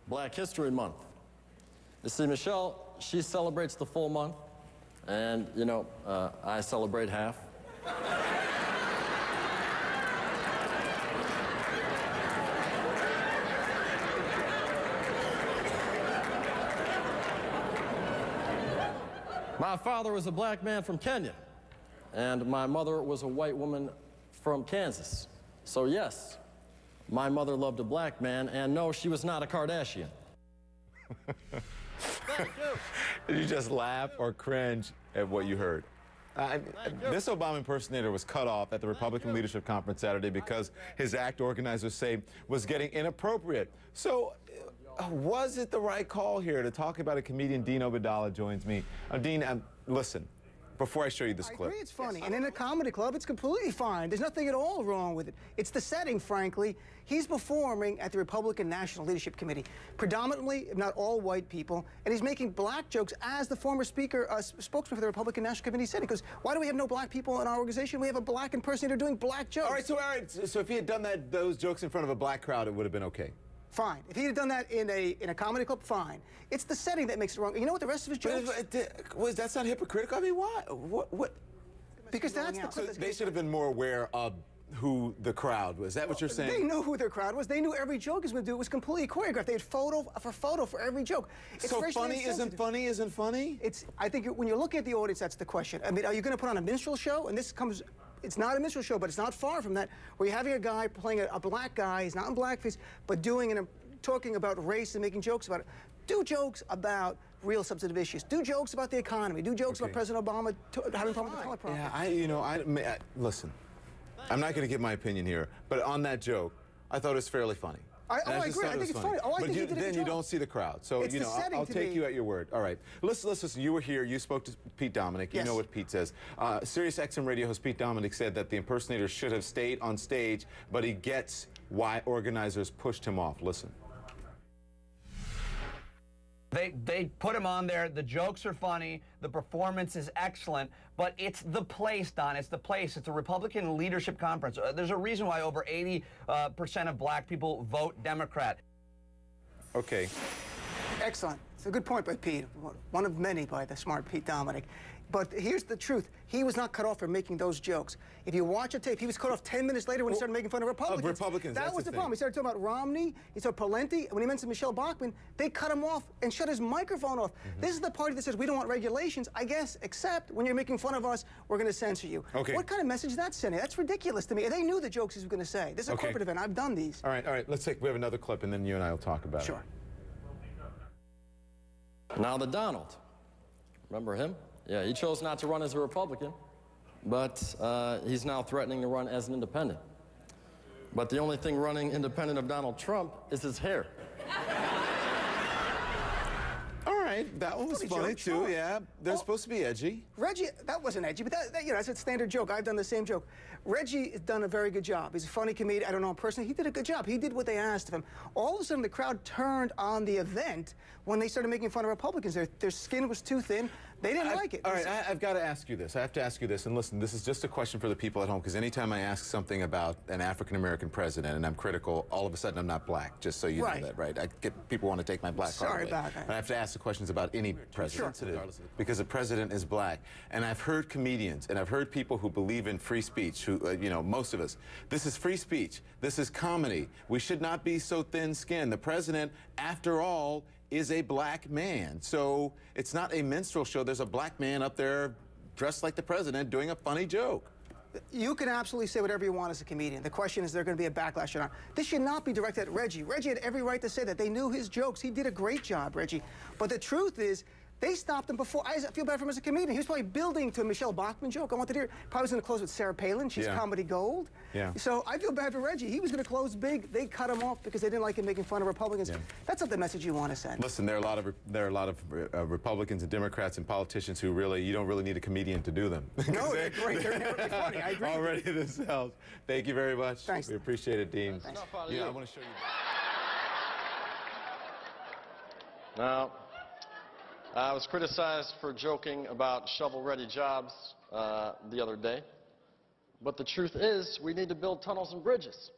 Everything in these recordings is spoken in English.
Black History Month. You see, Michelle, she celebrates the full month, and, you know, I celebrate half. My father was a black man from Kenya, and my mother was a white woman from Kansas. So yes, my mother loved a black man, and no, she was not a Kardashian. Thank you. Did you just laugh or cringe at what you heard? This Obama impersonator was cut off at the Republican Leadership Conference Saturday because his act, organizers say, was getting inappropriate. So, was it the right call here to talk about a comedian? Dean Obeidallah joins me. Dean, listen, before I show you this clip. I agree it's funny, and in a comedy club, it's completely fine. There's nothing at all wrong with it. It's the setting, frankly. He's performing at the Republican National Leadership Committee, predominantly, if not all, white people, and he's making black jokes, as the former speaker, spokesman for the Republican National Committee said. He goes, why do we have no black people in our organization? We have a black impersonator doing black jokes. All right, so if he had done those jokes in front of a black crowd, it would have been okay. Fine. If he had done that in a comedy club, fine. It's the setting that makes it wrong. You know what the rest of his jokes? That's not hypocritical. I mean, why? What? Because that's the clip. So they should have been more aware of who the crowd was. Is that what you're saying? They knew who their crowd was. They knew every joke he was going to do. It was completely choreographed. They had photo for every joke. It's so funny isn't funny isn't funny? I think when you're looking at the audience, that's the question. I mean, are you going to put on a minstrel show? And this comes... It's not a minstrel show, but it's not far from that, where you're having a guy playing a black guy, he's not in blackface, but talking about race and making jokes about it. Do jokes about real substantive issues. Do jokes about the economy. Do jokes about President Obama having a problem with the color problem. Yeah, listen, I'm not going to give my opinion here, but on that joke, I thought it was fairly funny. I agree. I think it's funny. But then you don't see the crowd. So, it's I'll take you at your word. All right. Listen, you were here. You spoke to Pete Dominick. You know what Pete says. Sirius XM radio host Pete Dominick said that the impersonator should have stayed on stage, but he gets why organizers pushed him off. Listen. They put him on there. The jokes are funny. The performance is excellent. But it's the place, Don. It's the place. It's a Republican leadership conference. There's a reason why over 80% of black people vote Democrat. Okay. Excellent. It's a good point by Pete. One of many by the smart Pete Dominick. But here's the truth. He was not cut off for making those jokes. If you watch a tape, he was cut off 10 minutes later when he started making fun of Republicans. That was the problem. He started talking about Romney. He started Pawlenty. When he mentioned Michelle Bachmann, they cut him off and shut his microphone off. This is the party that says we don't want regulations, I guess, except when you're making fun of us, we're going to censor you. Okay. What kind of message is that sending? That's ridiculous to me. They knew the jokes he was going to say. This is a corporate event. I've done these. All right. We have another clip, and then you and I will talk about it. Sure. Now the Donald. Remember him? Yeah, he chose not to run as a Republican, but he's now threatening to run as an independent. But the only thing running independent of Donald Trump is his hair. All right, that one was funny too, yeah. They're supposed to be edgy. Reggie, that wasn't edgy, but that's a standard joke. I've done the same joke. Reggie has done a very good job. He's a funny comedian. I don't know him personally. He did a good job. He did what they asked of him. All of a sudden, the crowd turned on the event when they started making fun of Republicans. Their skin was too thin. They didn't like it. All right, I've got to ask you this. I have to ask you this. And listen, this is just a question for the people at home, because anytime I ask something about an African-American president and I'm critical, all of a sudden I'm not black, just so you know that, right? People want to take my black card away. Sorry about that. I have to ask the questions about any president, because the president is black. And I've heard comedians, and I've heard people who believe in free speech, who, most of us, this is free speech. This is comedy. We should not be so thin-skinned. The president, after all, is a black man. So it's not a minstrel show. There's a black man up there dressed like the president doing a funny joke. You can absolutely say whatever you want as a comedian. The question is, there going to be a backlash or not? This should not be directed at Reggie. Reggie had every right to say that. They knew his jokes. He did a great job, Reggie. But the truth is, they stopped him before. I feel bad for him as a comedian. He was probably building to a Michelle Bachmann joke. I wanted to hear. Probably was going to close with Sarah Palin. She's comedy gold. Yeah. So I feel bad for Reggie. He was going to close big. They cut him off because they didn't like him making fun of Republicans. Yeah. That's not the message you want to send. Listen, there are a lot of Republicans and Democrats and politicians who you don't really need a comedian to do them. No, they're great. They're never funny. I agree. Already themselves. Thank you very much. Thanks. We appreciate it, Dean. Thanks. Yeah, I want to show you. Now, I was criticized for joking about shovel-ready jobs the other day. But the truth is, we need to build tunnels and bridges.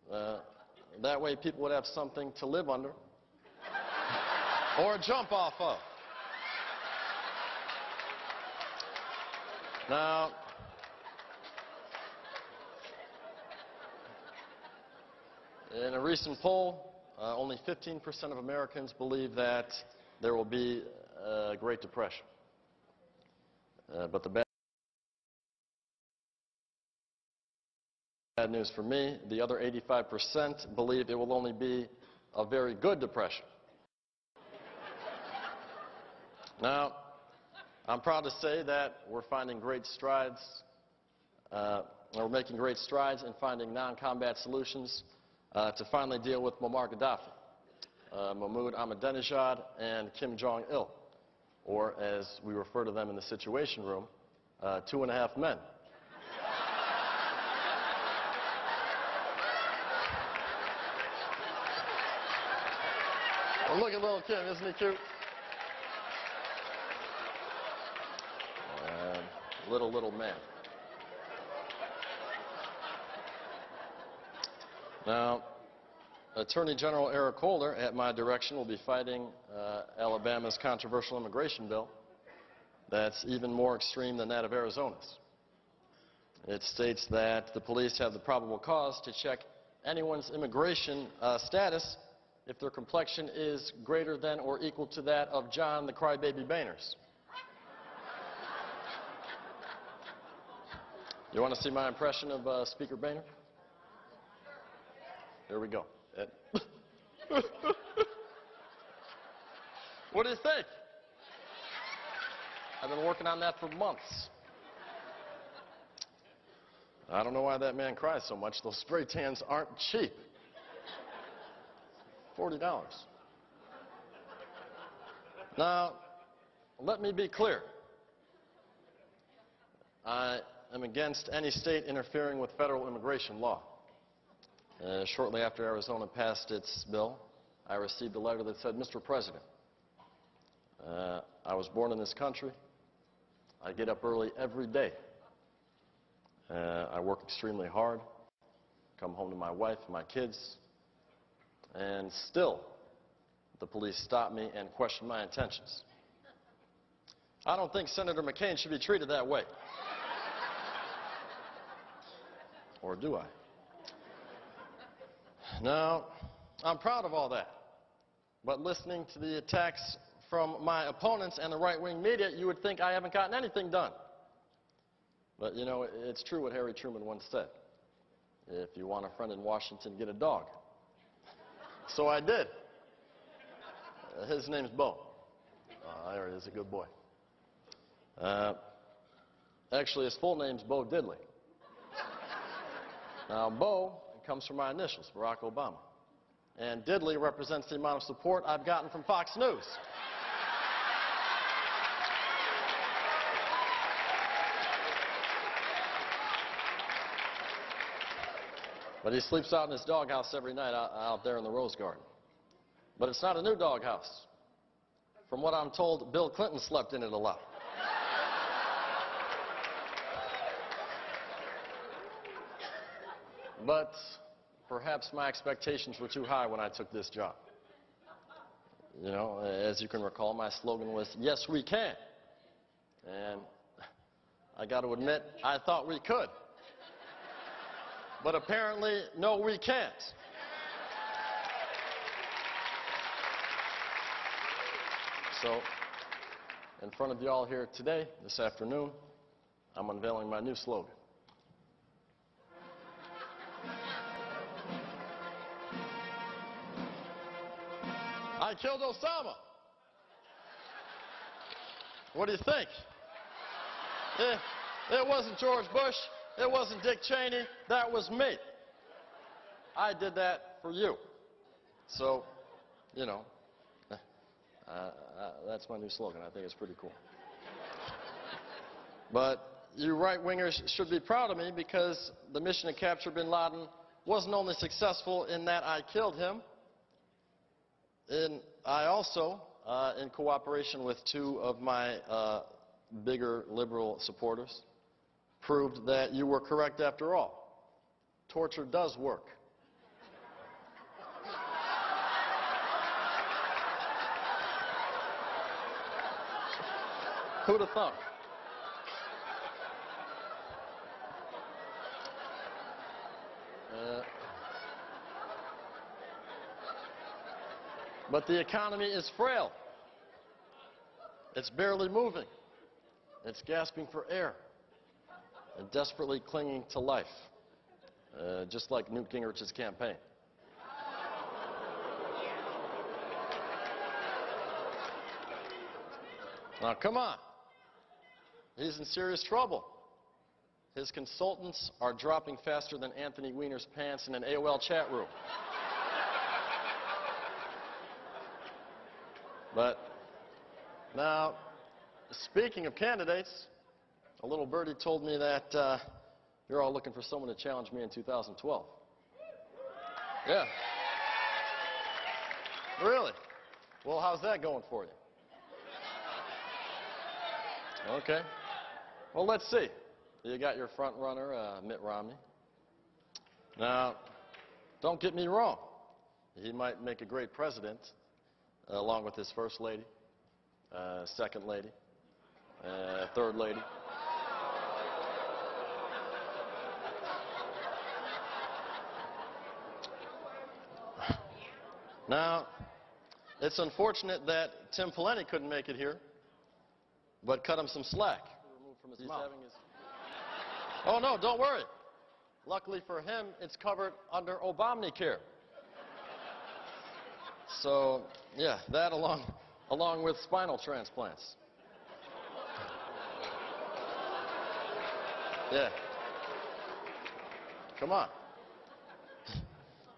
That way people would have something to live under or jump off of. Now, in a recent poll, only 15% of Americans believe that there will be a Great Depression. But the bad news for me, the other 85% believe it will only be a very good depression. Now, I'm proud to say that we're finding great strides, we're making great strides in finding non-combat solutions to finally deal with Muammar Gaddafi, Mahmoud Ahmadinejad, and Kim Jong-il, or as we refer to them in the Situation Room, 2.5 men. Well, look at little Kim, isn't he cute? Little man. Now, Attorney General Eric Holder, at my direction, will be fighting Alabama's controversial immigration bill that's even more extreme than that of Arizona's. It states that the police have the probable cause to check anyone's immigration status if their complexion is greater than or equal to that of John the Crybaby Boehner's. You want to see my impression of Speaker Boehner? Here we go. What do you think? I've been working on that for months. I don't know why that man cries so much. Those spray tans aren't cheap. $40. Now, let me be clear. I am against any state interfering with federal immigration law. Shortly after Arizona passed its bill, I received a letter that said, Mr. President, I was born in this country. I get up early every day. I work extremely hard, come home to my wife and my kids, and still the police stop me and question my intentions. I don't think Senator McCain should be treated that way. Or do I? Now, I'm proud of all that. But listening to the attacks from my opponents and the right-wing media, you would think I haven't gotten anything done. But, you know, it's true what Harry Truman once said. If you want a friend in Washington, get a dog. So I did. His name's Bo. There he is, a good boy. Actually, his full name's Bo Diddley. Now, Bo comes from my initials, Barack Obama. And Diddley represents the amount of support I've gotten from Fox News. But he sleeps out in his doghouse every night out there in the Rose Garden. But it's not a new doghouse. From what I'm told, Bill Clinton slept in it a lot. But perhaps my expectations were too high when I took this job. You know, as you can recall, my slogan was, yes, we can. And I got to admit, I thought we could. But apparently, no, we can't. So, in front of you all here today, this afternoon, I'm unveiling my new slogan. I killed Osama. What do you think? It wasn't George Bush. It wasn't Dick Cheney. That was me. I did that for you. So, you know, that's my new slogan. I think it's pretty cool. But you right-wingers should be proud of me because the mission to capture bin Laden wasn't only successful in that I killed him, and I also, in cooperation with two of my bigger liberal supporters, proved that you were correct after all. Torture does work. Who'd have thought? But the economy is frail. It's barely moving. It's gasping for air and desperately clinging to life, just like Newt Gingrich's campaign. Now, come on. He's in serious trouble. His consultants are dropping faster than Anthony Weiner's pants in an AOL chat room. But now, speaking of candidates, a little birdie told me that you're all looking for someone to challenge me in 2012. Yeah. Really? Well, how's that going for you? Okay. Well, let's see. You got your front runner, Mitt Romney. Now, don't get me wrong. He might make a great president, along with his first lady, second lady, third lady. Now, it's unfortunate that Tim Pawlenty couldn't make it here, but cut him some slack. He's having his... Oh, no, don't worry. Luckily for him, it's covered under Obamacare. So, yeah, that along with spinal transplants. Yeah. Come on.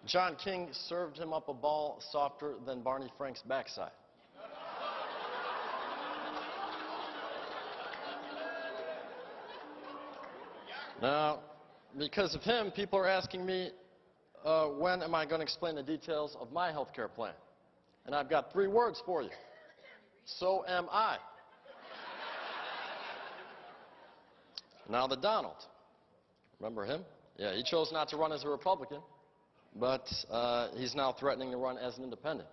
John King served him up a ball softer than Barney Frank's backside. Now, because of him, people are asking me, when am I going to explain the details of my health care plan? And I've got 3 words for you. So am I. Now the Donald. Remember him? Yeah, he chose not to run as a Republican, but he's now threatening to run as an independent.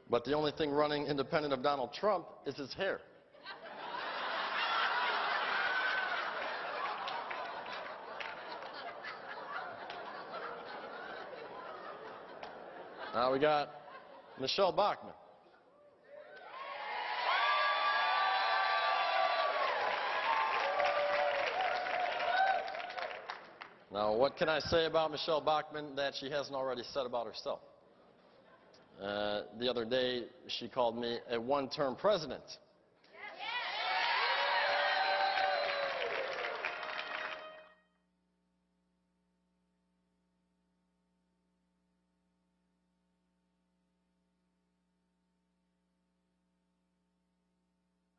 But the only thing running independent of Donald Trump is his hair. Now we got Michelle Bachmann. Now, what can I say about Michelle Bachmann that she hasn't already said about herself? The other day, she called me a one-term president.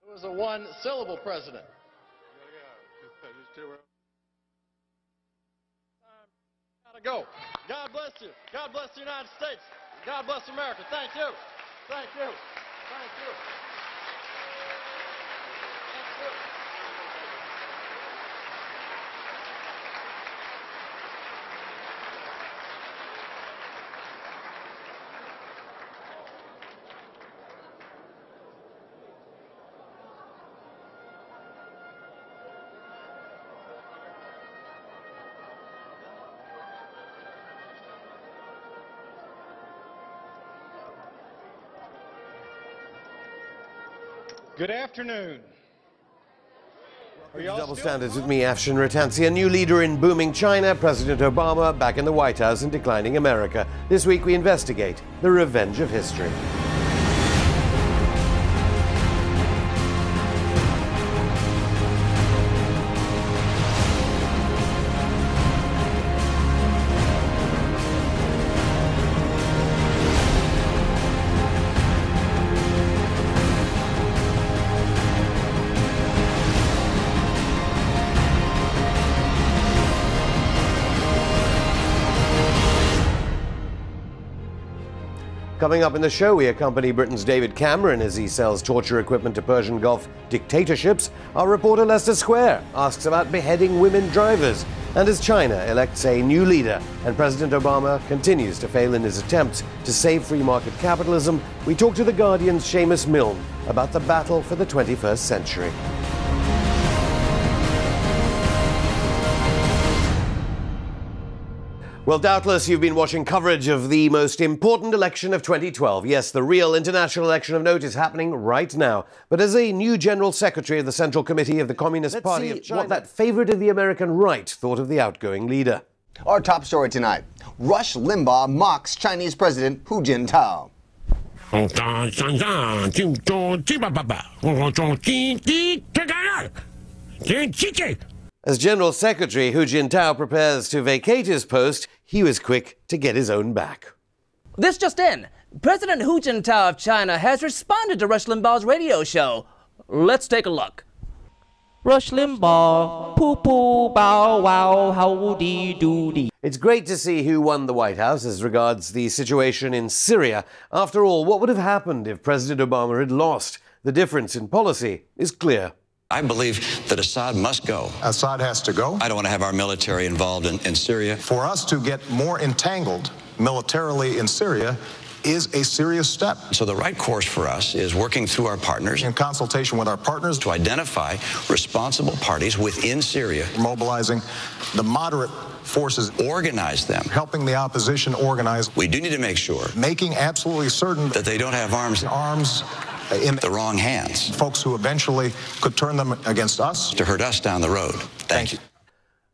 It was a one-syllable president. Gotta go. God bless you. God bless the United States. God bless America. Thank you. Thank you. Thank you. Thank you. Good afternoon. Double standards with me, Afshin Rattansi, a new leader in booming China, President Obama back in the White House and declining America. This week we investigate the revenge of history. Coming up in the show, we accompany Britain's David Cameron as he sells torture equipment to Persian Gulf dictatorships. Our reporter Lester Square asks about beheading women drivers. And as China elects a new leader and President Obama continues to fail in his attempts to save free market capitalism, we talk to The Guardian's Seamus Milne about the battle for the 21st century. Well, doubtless you've been watching coverage of the most important election of 2012. Yes, the real international election of note is happening right now. But as a new General Secretary of the Central Committee of the Communist Party of China, what that favorite of the American right thought of the outgoing leader. Our top story tonight, Rush Limbaugh mocks Chinese President Hu Jintao. As General Secretary Hu Jintao prepares to vacate his post, he was quick to get his own back. This just in. President Hu Jintao of China has responded to Rush Limbaugh's radio show. Let's take a look. Rush Limbaugh, poo-poo, bow, wow, howdy-doody. It's great to see who won the White House as regards the situation in Syria. After all, what would have happened if President Obama had lost? The difference in policy is clear. I believe that Assad must go. Assad has to go. I don't want to have our military involved in Syria. For us to get more entangled militarily in Syria is a serious step. So the right course for us is working through our partners. In consultation with our partners. To identify responsible parties within Syria. Mobilizing the moderate forces. Organize them. Helping the opposition organize. We do need to make sure. Making absolutely certain. That they don't have arms. In the wrong hands. Folks who eventually could turn them against us. To hurt us down the road. Thank you.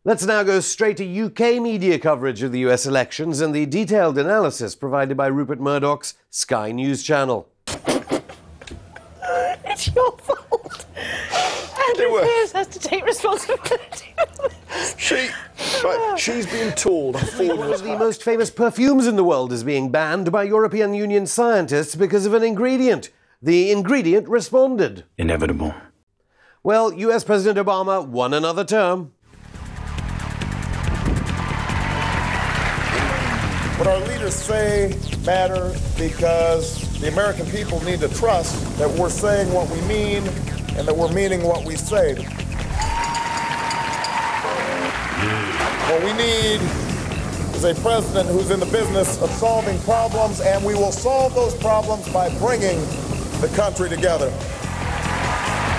Let's now go straight to UK media coverage of the US elections and the detailed analysis provided by Rupert Murdoch's Sky News channel. It's your fault. Andrew Pierce has to take responsibility. She's been told. One of the most famous perfumes in the world is being banned by European Union scientists because of an ingredient. The ingredient responded. Inevitable. Well, US President Obama won another term. What our leaders say matter because the American people need to trust that we're saying what we mean and that we're meaning what we say. What we need is a president who's in the business of solving problems, and we will solve those problems by bringing the country together.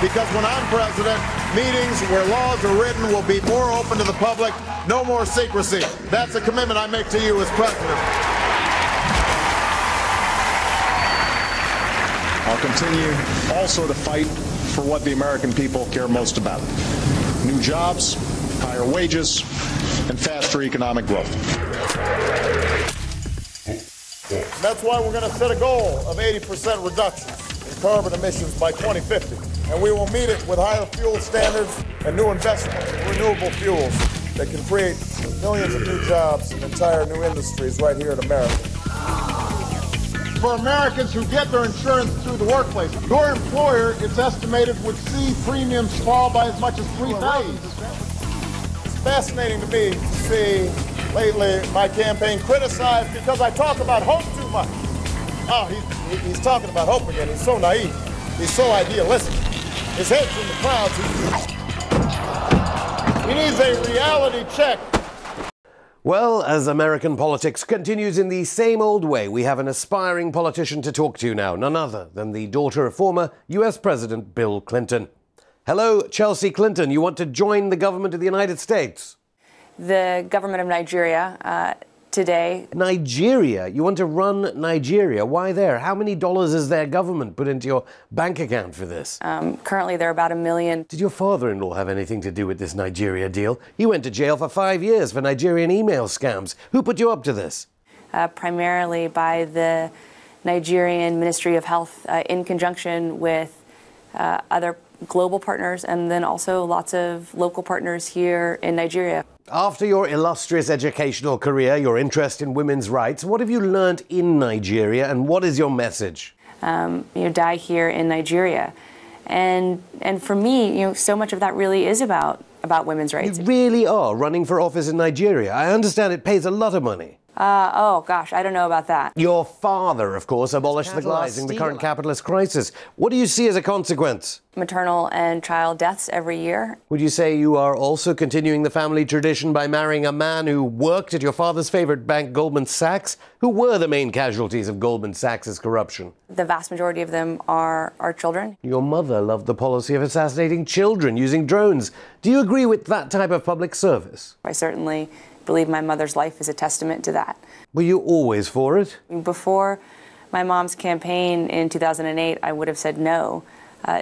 Because when I'm president, meetings where laws are written will be more open to the public, no more secrecy. That's a commitment I make to you as president. I'll continue also to fight for what the American people care most about. New jobs, higher wages, and faster economic growth. That's why we're going to set a goal of 80% reduction in carbon emissions by 2050. And we will meet it with higher fuel standards and new investment in renewable fuels that can create millions of new jobs and entire new industries right here in America. For Americans who get their insurance through the workplace, your employer, it's estimated, would see premiums fall by as much as 3,000%. It's fascinating to me to see lately my campaign criticized because I talk about hope too much. Oh, he's talking about hope again. He's so naive. He's so idealistic. His head's in the clouds. He needs a reality check. Well, as American politics continues in the same old way, we have an aspiring politician to talk to now, none other than the daughter of former US President Bill Clinton. Hello, Chelsea Clinton. You want to join the government of the United States? The government of Nigeria today. Nigeria? You want to run Nigeria? Why there? How many dollars has their government put into your bank account for this? Currently, there are about $1 million. Did your father-in-law have anything to do with this Nigeria deal? He went to jail for 5 years for Nigerian email scams. Who put you up to this? Primarily by the Nigerian Ministry of Health in conjunction with other global partners and then also lots of local partners here in Nigeria. After your illustrious educational career, your interest in women's rights, what have you learned in Nigeria and what is your message? Die here in Nigeria. And for me, so much of that really is about women's rights. You really are running for office in Nigeria. I understand it pays a lot of money. Oh, gosh, I don't know about that. Your father, of course, abolished the current capitalist crisis. What do you see as a consequence? Maternal and child deaths every year. Would you say you are also continuing the family tradition by marrying a man who worked at your father's favorite bank, Goldman Sachs? Who were the main casualties of Goldman Sachs' corruption? The vast majority of them are our children. Your mother loved the policy of assassinating children using drones. Do you agree with that type of public service? I certainly believe my mother's life is a testament to that. Were you always for it? Before my mom's campaign in 2008, I would have said no,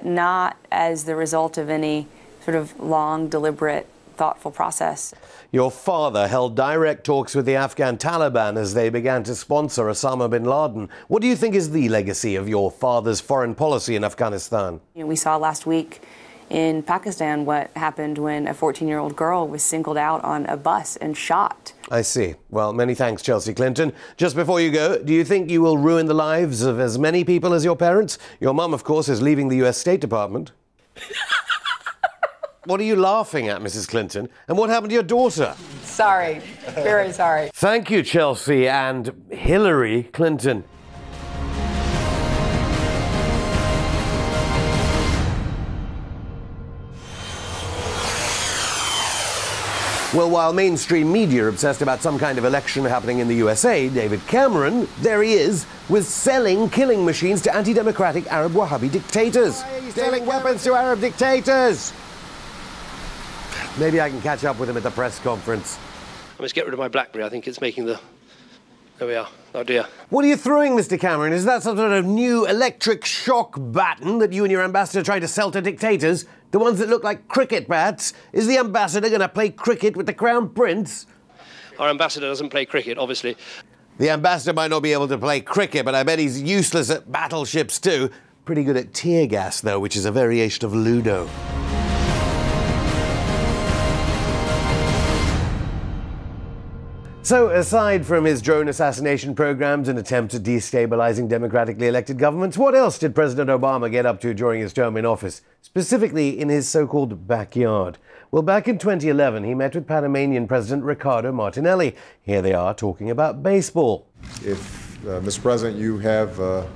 not as the result of any sort of long, deliberate, thoughtful process. Your father held direct talks with the Afghan Taliban as they began to sponsor Osama bin Laden. What do you think is the legacy of your father's foreign policy in Afghanistan? We saw last week in Pakistan what happened when a 14-year-old girl was singled out on a bus and shot. I see. Well, many thanks, Chelsea Clinton. Just before you go, do you think you will ruin the lives of as many people as your parents? Your mum, of course, is leaving the US State Department. What are you laughing at, Mrs. Clinton? And what happened to your daughter? Sorry. Very sorry. Thank you, Chelsea and Hillary Clinton. Well, while mainstream media are obsessed about some kind of election happening in the USA, David Cameron, there he is, was selling killing machines to anti-democratic Arab Wahhabi dictators. Selling weapons to Arab dictators! Maybe I can catch up with him at the press conference. I must get rid of my BlackBerry. I think it's making the... There we are. Oh, dear. What are you throwing, Mr. Cameron? Is that some sort of new electric shock baton that you and your ambassador try to sell to dictators? The ones that look like cricket bats? Is the ambassador going to play cricket with the Crown Prince? Our ambassador doesn't play cricket, obviously. The ambassador might not be able to play cricket, but I bet he's useless at battleships too. Pretty good at tear gas, though, which is a variation of Ludo. So, aside from his drone assassination programs and attempts at destabilizing democratically elected governments, what else did President Obama get up to during his term in office, specifically in his so-called backyard? Well, back in 2011, he met with Panamanian President Ricardo Martinelli. Here they are talking about baseball. If, Mr. President, you have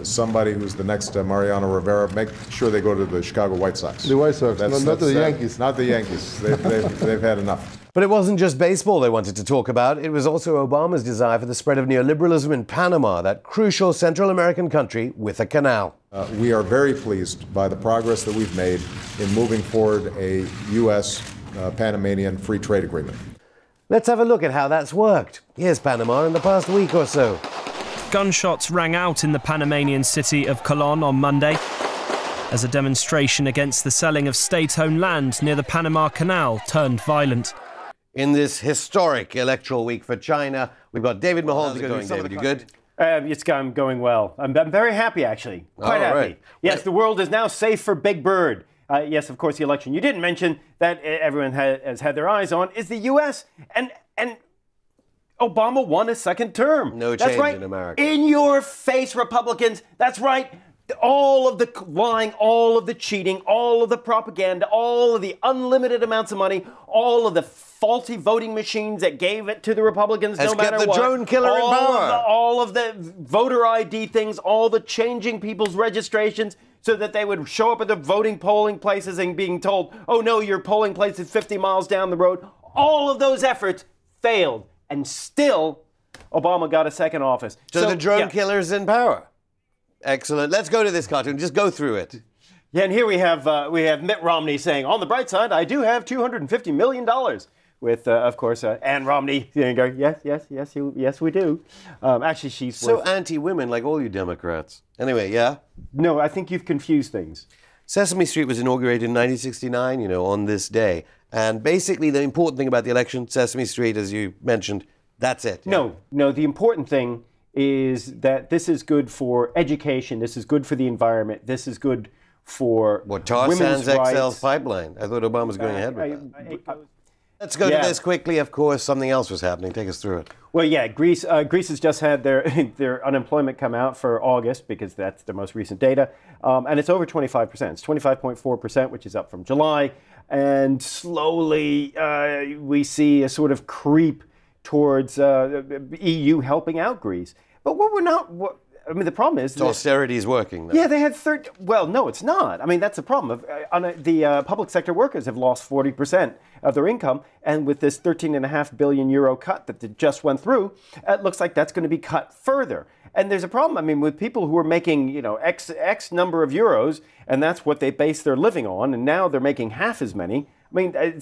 somebody who's the next Mariano Rivera, make sure they go to the Chicago White Sox. The White Sox, not the Yankees. Not the Yankees. They've had enough. But it wasn't just baseball they wanted to talk about. It was also Obama's desire for the spread of neoliberalism in Panama, that crucial Central American country with a canal. We are very pleased by the progress that we've made in moving forward a U.S.-Panamanian free trade agreement. Let's have a look at how that's worked. Here's Panama in the past week or so. Gunshots rang out in the Panamanian city of Colón on Monday as a demonstration against the selling of state-owned land near the Panama Canal turned violent. In this historic electoral week for China, we've got David Mahal. How's it going, David? You good? It's going well. I'm very happy, actually. Quite happy. Right. Yes, the world is now safe for Big Bird. Yes, of course, the election you didn't mention that everyone has had their eyes on is the U.S. and Obama won a second term. No That's change right. in America. In your face, Republicans. That's right. All of the lying, all of the cheating, all of the propaganda, all of the unlimited amounts of money, all of the faulty voting machines that gave it to the Republicans has no matter kept what. the drone killer in power. All of the voter ID things, all the changing people's registrations so that they would show up at the polling places and being told, oh no, your polling place is 50 miles down the road. All of those efforts failed, and still Obama got a second office. So the drone killer's in power. Excellent. Let's go to this cartoon. Just go through it. Yeah, and here we have Mitt Romney saying, on the bright side, I do have $250 million. With, of course, Ann Romney going, yes, we do. Actually, she's so anti-women, like all you Democrats. Anyway, yeah? No, I think you've confused things. Sesame Street was inaugurated in 1969, on this day. And basically, the important thing about the election, Sesame Street, as you mentioned, that's it. Yeah. No, the important thing is that this is good for education, this is good for the environment, this is good for women's rights. XL's pipeline. I thought Obama was going ahead with that. Let's go to this quickly. Of course, something else was happening. Take us through it. Well, yeah, Greece has just had their unemployment come out for August because that's the most recent data, and it's over 25%. It's 25.4%, which is up from July, and slowly we see a sort of creep towards EU helping out Greece. But what we're not... I mean, the problem is... austerity is working, though. Yeah, they had well, no, it's not. I mean, that's the problem. The public sector workers have lost 40% of their income, and with this 13.5 billion euro cut that just went through, it looks like that's going to be cut further. And there's a problem, I mean, with people who are making, you know, X number of euros, and that's what they base their living on, and now they're making half as many. I mean,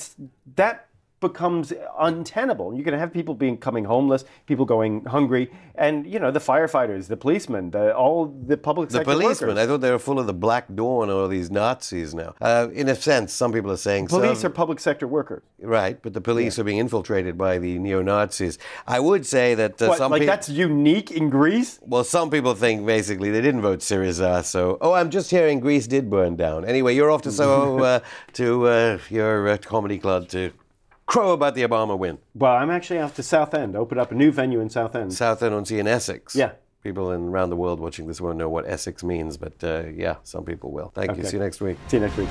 that becomes untenable. You're going to have people becoming homeless, people going hungry, and, you know, the firefighters, the policemen, all the public sector workers. The policemen, workers. I thought they were full of the Black Dawn or these Nazis now. In a sense, some people are saying... Police are public sector workers. Right, but the police are being infiltrated by the neo-Nazis. I would say that some people... that's unique in Greece? Well, some people think, basically, they didn't vote Syriza, so... Oh, I'm just hearing Greece did burn down. Anyway, you're off to your comedy club to... crow about the Obama win. Well, I'm actually off to Southend, open up a new venue in Southend. Southend-on-Sea in Essex. Yeah. People around the world watching this won't know what Essex means, but yeah, some people will. Thank you. See you next week. See you next week.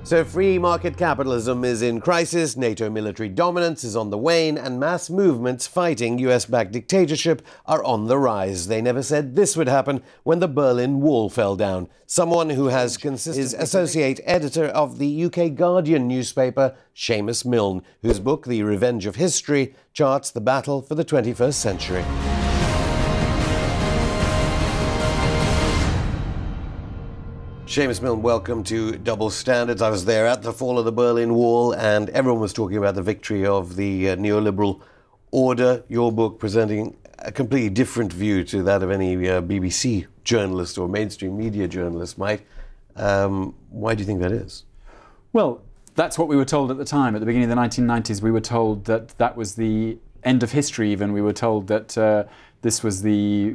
So free market capitalism is in crisis, NATO military dominance is on the wane, and mass movements fighting US-backed dictatorship are on the rise. They never said this would happen when the Berlin Wall fell down. Someone who has is associate editor of the UK Guardian newspaper, Seamus Milne, whose book, The Revenge of History, charts the battle for the 21st century. Seamus Milne, welcome to Double Standards. I was there at the fall of the Berlin Wall, and everyone was talking about the victory of the neoliberal order. Your book presenting a completely different view to that of any BBC journalist or mainstream media journalist might. Why do you think that is? Well, that's what we were told at the time. At the beginning of the 1990s, we were told that that was the end of history even. We were told that this was the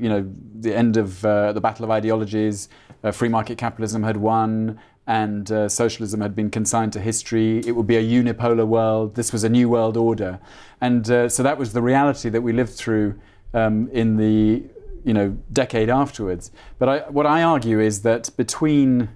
end of the battle of ideologies. Free market capitalism had won, and socialism had been consigned to history. It would be a unipolar world. This was a new world order, and so that was the reality that we lived through in the decade afterwards. But what I argue is that between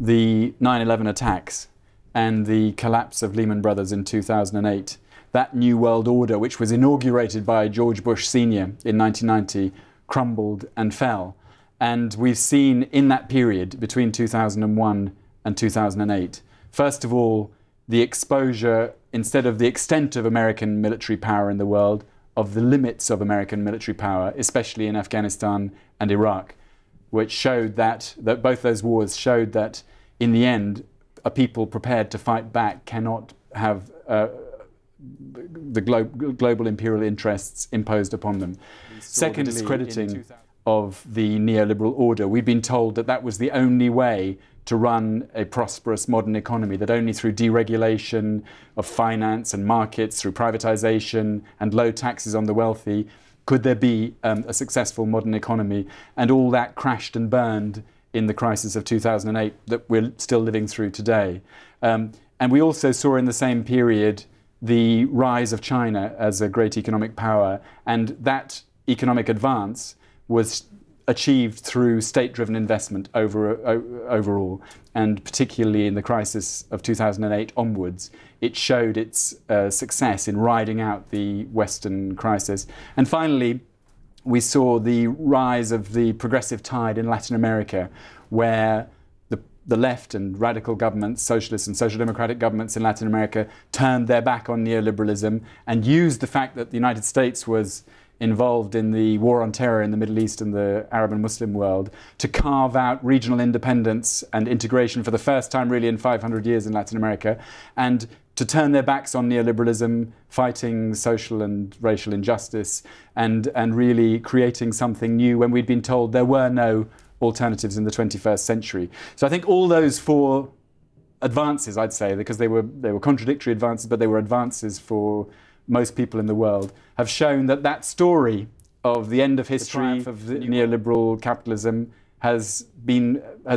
the 9/11 attacks and the collapse of Lehman Brothers in 2008, that new world order, which was inaugurated by George Bush Sr. in 1990, crumbled and fell. And we've seen in that period between 2001 and 2008, first of all, the exposure, instead of the extent of American military power in the world, of the limits of American military power, especially in Afghanistan and Iraq, which showed that both those wars showed that in the end, a people prepared to fight back cannot have the global imperial interests imposed upon them. Second, discrediting of the neoliberal order. We've been told that that was the only way to run a prosperous modern economy, that only through deregulation of finance and markets, through privatization and low taxes on the wealthy, could there be a successful modern economy. And all that crashed and burned in the crisis of 2008 that we're still living through today. And we also saw in the same period the rise of China as a great economic power, and that economic advance was achieved through state-driven investment overall, and particularly in the crisis of 2008 onwards, it showed its success in riding out the Western crisis. And finally, we saw the rise of the progressive tide in Latin America, where the left and radical governments, socialist and social democratic governments in Latin America, turned their back on neoliberalism and used the fact that the United States was involved in the war on terror in the Middle East and the Arab and Muslim world to carve out regional independence and integration for the first time really in 500 years in Latin America, and to turn their backs on neoliberalism, fighting social and racial injustice, and really creating something new when we'd been told there were no alternatives in the 21st century. So I think all those four advances, I'd say, because they were contradictory advances, but they were advances for most people in the world, have shown that that story of the end of history, of the neoliberal capitalism, has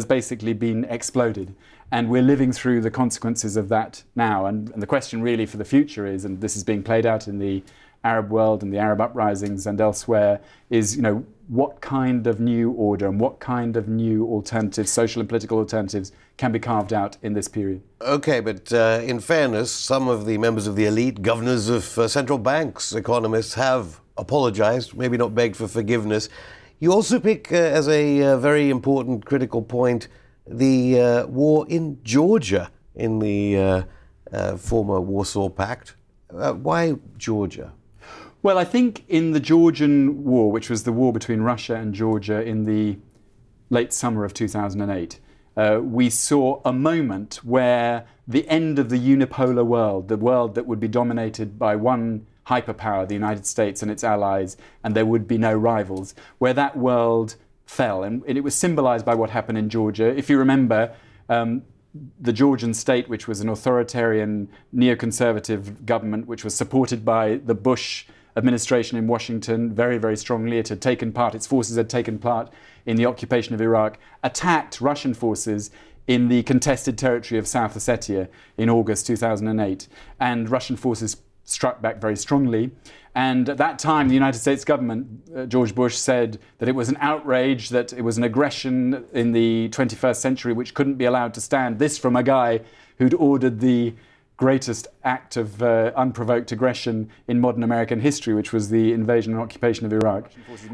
basically been exploded. And we're living through the consequences of that now. And the question really for the future is, and this is being played out in the Arab world and the Arab uprisings and elsewhere, is, what kind of new order and what kind of new alternatives, social and political alternatives, can be carved out in this period. Okay, but in fairness, some of the members of the elite, governors of central banks, economists, have apologized, maybe not begged for forgiveness. You also pick as a very important critical point the war in Georgia, in the former Warsaw Pact. Why Georgia? Well, I think in the Georgian War, which was the war between Russia and Georgia in the late summer of 2008, we saw a moment where the end of the unipolar world, the world that would be dominated by one hyperpower, the United States and its allies, and there would be no rivals, where that world fell. And it was symbolized by what happened in Georgia. If you remember, the Georgian state, which was an authoritarian, neoconservative government, which was supported by the Bush administration in Washington very, very strongly. It had taken part, its forces had taken part in the occupation of Iraq, attacked Russian forces in the contested territory of South Ossetia in August 2008. And Russian forces struck back very strongly. And at that time, the United States government, George Bush, said that it was an outrage, that it was an aggression in the 21st century which couldn't be allowed to stand. This from a guy who'd ordered the greatest act of unprovoked aggression in modern American history, which was the invasion and occupation of Iraq.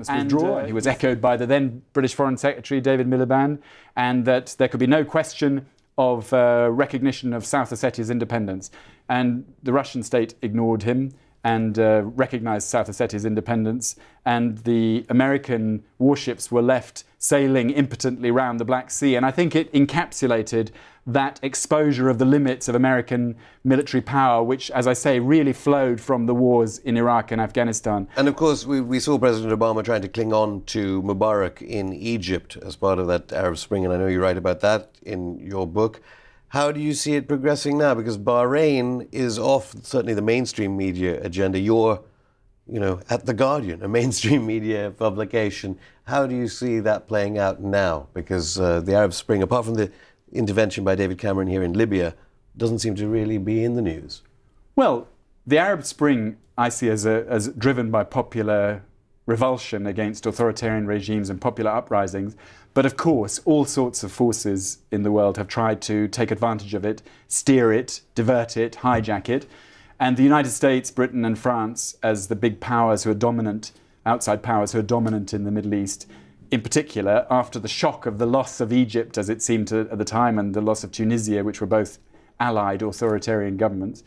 And he was echoed by the then British Foreign Secretary David Miliband, and that there could be no question of recognition of South Ossetia's independence. And the Russian state ignored him and recognized South Ossetia's independence, and the American warships were left sailing impotently round the Black Sea. And I think it encapsulated that exposure of the limits of American military power, which, as I say, really flowed from the wars in Iraq and Afghanistan. And of course, we saw President Obama trying to cling on to Mubarak in Egypt as part of that Arab Spring, and I know you write about that in your book. How do you see it progressing now? Because Bahrain is off, certainly the mainstream media agenda. You're, at The Guardian, a mainstream media publication. How do you see that playing out now? Because the Arab Spring, apart from the intervention by David Cameron here in Libya, doesn't seem to really be in the news. Well, the Arab Spring I see as driven by popular revulsion against authoritarian regimes and popular uprisings. But of course, all sorts of forces in the world have tried to take advantage of it, steer it, divert it, hijack it. And the United States, Britain and France, as the big powers who are dominant, outside powers who are dominant in the Middle East, in particular, after the shock of the loss of Egypt, as it seemed at the time, and the loss of Tunisia, which were both allied authoritarian governments,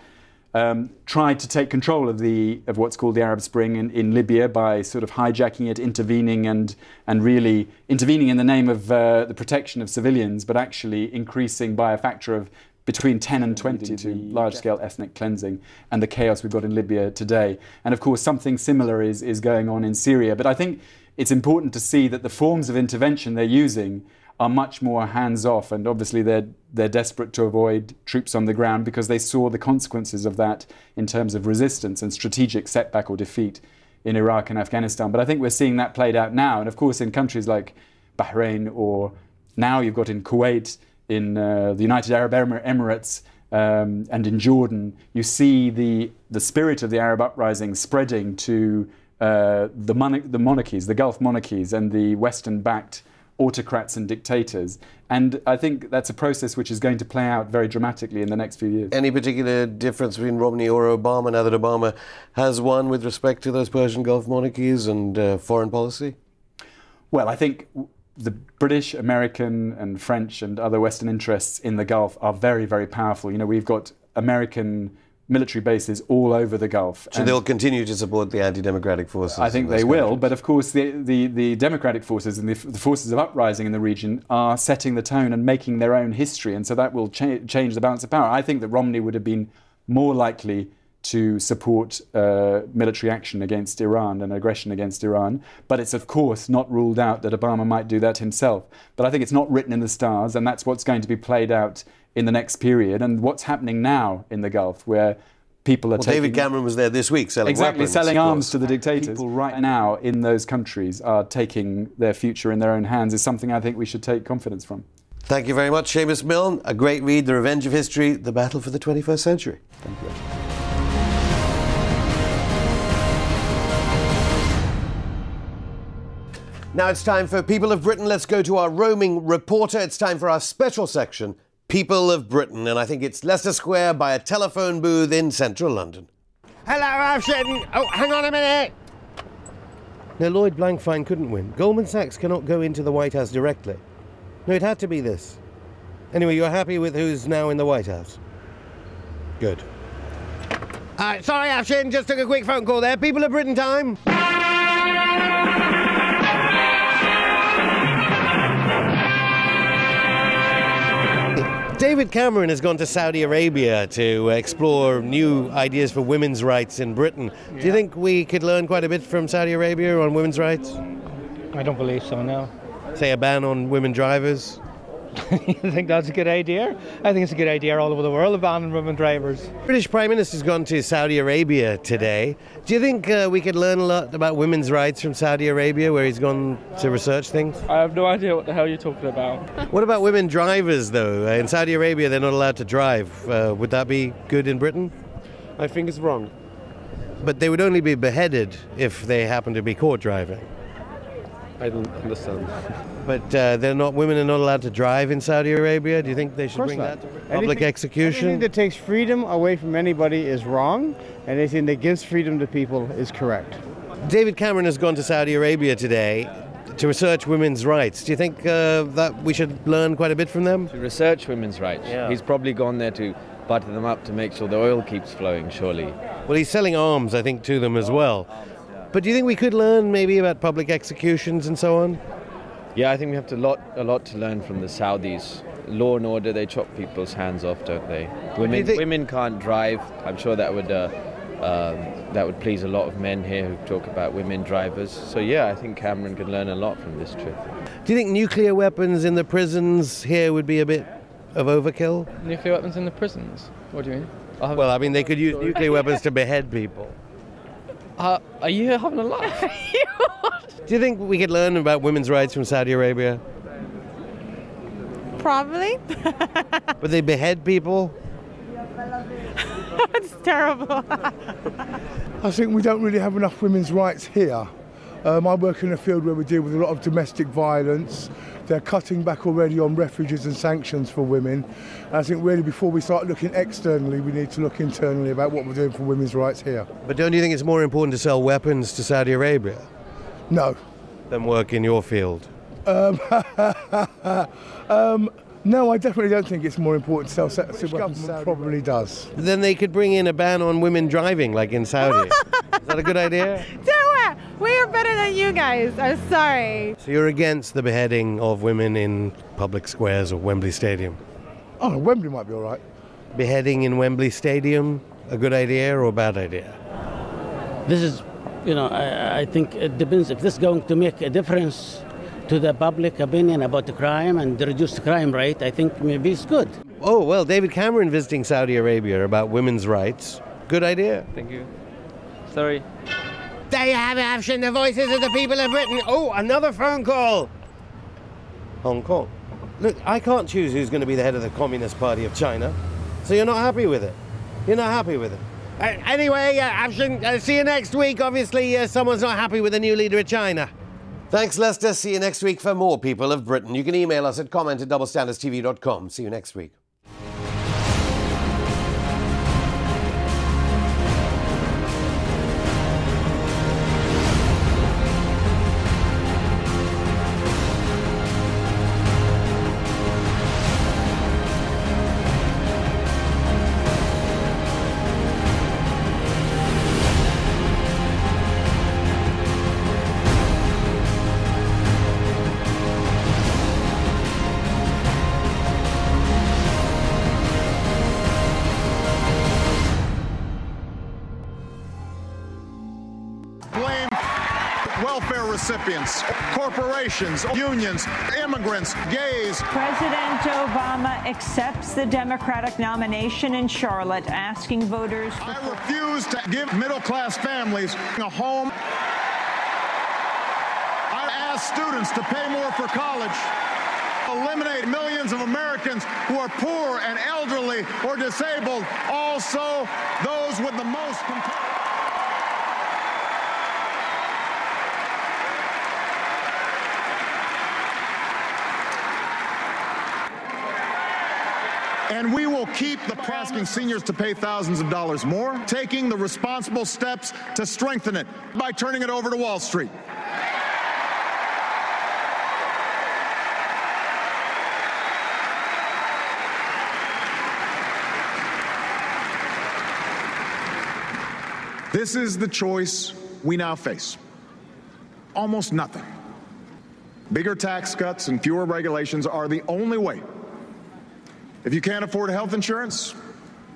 tried to take control of what's called the Arab Spring in Libya by sort of hijacking it, intervening and really intervening in the name of the protection of civilians, but actually increasing by a factor of between 10 and 20 to large-scale ethnic cleansing and the chaos we've got in Libya today. And of course, something similar is going on in Syria. But I think it's important to see that the forms of intervention they're using are much more hands-off, and obviously they're desperate to avoid troops on the ground because they saw the consequences of that in terms of resistance and strategic setback or defeat in Iraq and Afghanistan. But I think we're seeing that played out now, and of course in countries like Bahrain, or now you've got in Kuwait, in the United Arab Emirates, and in Jordan, you see the spirit of the Arab uprising spreading to the monarchies, the Gulf monarchies, and the Western-backed autocrats and dictators. And I think that's a process which is going to play out very dramatically in the next few years. Any particular difference between Romney or Obama, now that Obama has won, with respect to those Persian Gulf monarchies and foreign policy? Well, I think the British, American and French and other Western interests in the Gulf are very, very powerful. We've got American military bases all over the Gulf. So they'll continue to support the anti-democratic forces? I think they will, but of course the democratic forces and the forces of uprising in the region are setting the tone and making their own history, and so that will change the balance of power. I think that Romney would have been more likely to support military action against Iran and aggression against Iran, but it's of course not ruled out that Obama might do that himself. But I think it's not written in the stars, and that's what's going to be played out in the next period, and what's happening now in the Gulf, where people are taking... David Cameron was there this week selling weapons. Selling arms to the dictators. People right now in those countries are taking their future in their own hands, is something I think we should take confidence from. Thank you very much, Seamus Milne. A great read, The Revenge of History, The Battle for the 21st Century. Thank you. Now it's time for People of Britain. Let's go to our roaming reporter. It's time for our special section, People of Britain. And I think it's Leicester Square by a telephone booth in central London. Hello, Afshin. Oh, hang on a minute. No, Lloyd Blankfein couldn't win. Goldman Sachs cannot go into the White House directly. No, it had to be this. Anyway, you're happy with who's now in the White House? Good. Sorry, Afshin, just took a quick phone call there. People of Britain time. David Cameron has gone to Saudi Arabia to explore new ideas for women's rights in Britain. Do you think we could learn quite a bit from Saudi Arabia on women's rights? I don't believe so, no. Say a ban on women drivers? You think that's a good idea? I think it's a good idea all over the world, a ban on women drivers. British Prime Minister's gone to Saudi Arabia today. Do you think we could learn a lot about women's rights from Saudi Arabia, where he's gone to research things? I have no idea what the hell you're talking about. What about women drivers, though? In Saudi Arabia, they're not allowed to drive. Would that be good in Britain? I think it's wrong. But they would only be beheaded if they happen to be caught driving. I don't understand. But women are not allowed to drive in Saudi Arabia. Do you think they should bring that to public execution? Anything that takes freedom away from anybody is wrong. Anything that gives freedom to people is correct. David Cameron has gone to Saudi Arabia today to research women's rights. Do you think that we should learn quite a bit from them? To research women's rights? Yeah. He's probably gone there to butter them up to make sure the oil keeps flowing, surely. Well, he's selling arms, I think, to them as well. But do you think we could learn maybe about public executions and so on? Yeah, I think we have a lot to learn from the Saudis. Law and order, they chop people's hands off, don't they? Women can't drive. I'm sure that would please a lot of men here who talk about women drivers. So yeah, I think Cameron could learn a lot from this trip. Do you think nuclear weapons in the prisons here would be a bit of overkill? Nuclear weapons in the prisons? What do you mean? Well, I mean, they could use nuclear weapons to behead people. Are you having a laugh? Do you think we could learn about women's rights from Saudi Arabia? Probably. Would they behead people? It's terrible. I think we don't really have enough women's rights here. I work in a field where we deal with a lot of domestic violence. They're cutting back already on refuges and sanctions for women. And I think really before we start looking externally, we need to look internally about what we're doing for women's rights here. But don't you think it's more important to sell weapons to Saudi Arabia? No. Than work in your field? No, I definitely don't think it's more important to sell weapons. The government probably does. Then they could bring in a ban on women driving, like in Saudi. Is that a good idea? We are better than you guys. I'm sorry. So you're against the beheading of women in public squares or Wembley Stadium? Oh, Wembley might be all right. Beheading in Wembley Stadium, a good idea or a bad idea? This is, I think it depends. If this is going to make a difference to the public opinion about the crime and reduce the crime rate, I think maybe it's good. Oh, well, David Cameron visiting Saudi Arabia about women's rights. Good idea. Thank you. Sorry. There you have it, Afshin, the voices of the people of Britain. Oh, another phone call. Hong Kong. Look, I can't choose who's going to be the head of the Communist Party of China, so you're not happy with it. You're not happy with it. Anyway, Afshin, see you next week. Obviously, someone's not happy with the new leader of China. Thanks, Lester. See you next week for more People of Britain. You can email us at comment@doublestandardstv.com. See you next week. welfare recipients, corporations, unions, immigrants, gays. President Obama accepts the Democratic nomination in Charlotte, asking voters for... I refuse to give middle-class families a home. I ask students to pay more for college. Eliminate millions of Americans who are poor and elderly or disabled, also those with the most... And we will keep asking seniors to pay thousands of dollars more, taking the responsible steps to strengthen it by turning it over to Wall Street. This is the choice we now face. Almost nothing. Bigger tax cuts and fewer regulations are the only way. If you can't afford health insurance,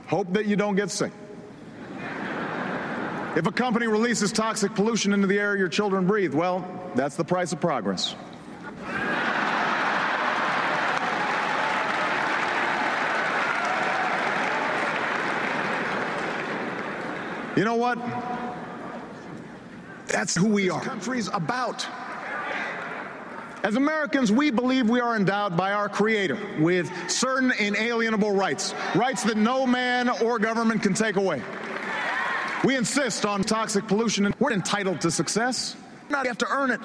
hope that you don't get sick. If a company releases toxic pollution into the air your children breathe, well, that's the price of progress. You know what? That's who we are. This country's about. As Americans, we believe we are endowed by our Creator with certain inalienable rights, rights that no man or government can take away. We insist on toxic pollution, and we're entitled to success. You have to earn it.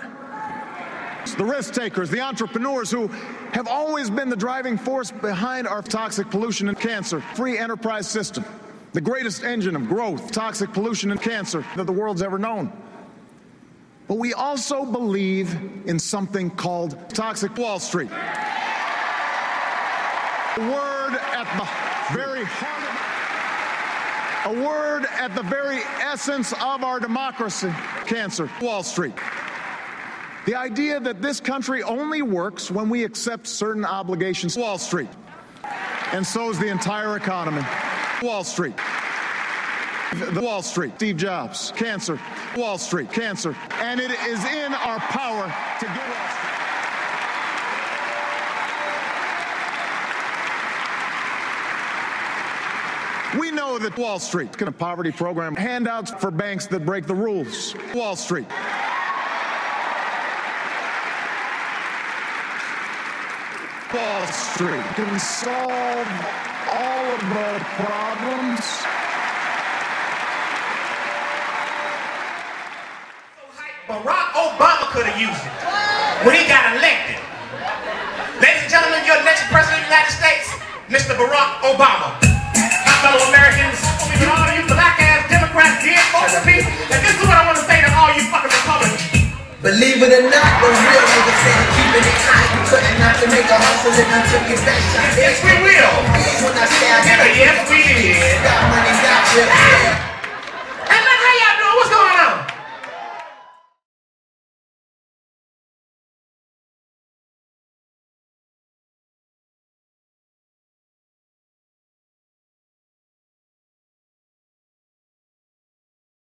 The risk takers, the entrepreneurs who have always been the driving force behind our toxic pollution and cancer free enterprise system, the greatest engine of growth, toxic pollution and cancer that the world's ever known. But we also believe in something called toxic Wall Street. A word at the very heart of, a word at the very essence of our democracy, cancer, Wall Street. The idea that this country only works when we accept certain obligations, Wall Street. And so is the entire economy. Wall Street. The Wall Street, Steve Jobs, cancer, Wall Street, cancer. And it is in our power to get Wall Street. We know that Wall Street, a poverty program, handouts for banks that break the rules. Wall Street. Wall Street can solve all of the problems. Barack Obama could have used it when he got elected. Ladies and gentlemen, your next president of the United States, Mr. Barack Obama. My fellow Americans, all you black-ass Democrats, dead folks and people, and this is what I want to say to all you fucking Republicans. Believe it or not, the real niggas say keeping it hot. You couldn't have to make a hustle and I took it back. Yes, we will. When I say I got yes, we did. Got money, got you. Hey, man, how y'all doing? What's going on?